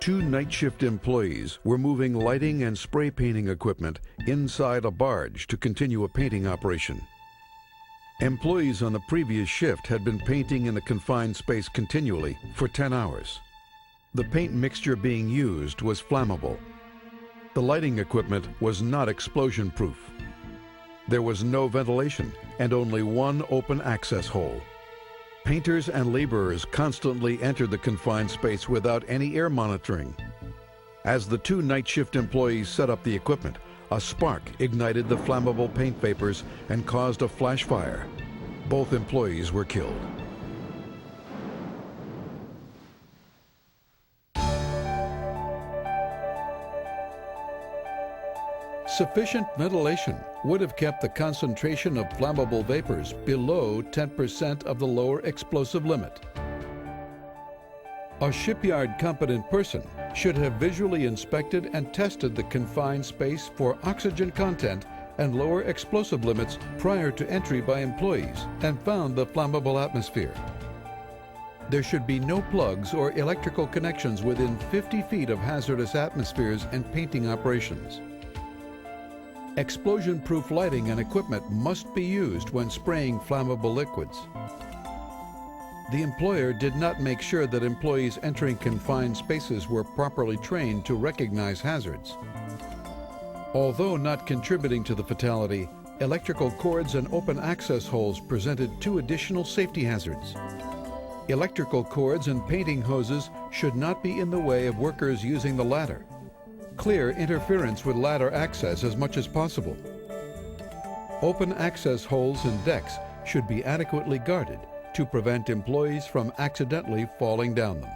Two night shift employees were moving lighting and spray painting equipment inside a barge to continue a painting operation. Employees on the previous shift had been painting in the confined space continually for 10 hours. The paint mixture being used was flammable. The lighting equipment was not explosion-proof. There was no ventilation and only one open access hole. Painters and laborers constantly entered the confined space without any air monitoring. As the two night shift employees set up the equipment, a spark ignited the flammable paint vapors and caused a flash fire. Both employees were killed. Sufficient ventilation would have kept the concentration of flammable vapors below 10% of the lower explosive limit. A shipyard competent person should have visually inspected and tested the confined space for oxygen content and lower explosive limits prior to entry by employees and found the flammable atmosphere. There should be no plugs or electrical connections within 50 feet of hazardous atmospheres and painting operations. Explosion-proof lighting and equipment must be used when spraying flammable liquids. The employer did not make sure that employees entering confined spaces were properly trained to recognize hazards. Although not contributing to the fatality, electrical cords and open access holes presented two additional safety hazards. Electrical cords and painting hoses should not be in the way of workers using the ladder. Clear interference with ladder access as much as possible. Open access holes and decks should be adequately guarded to prevent employees from accidentally falling down them.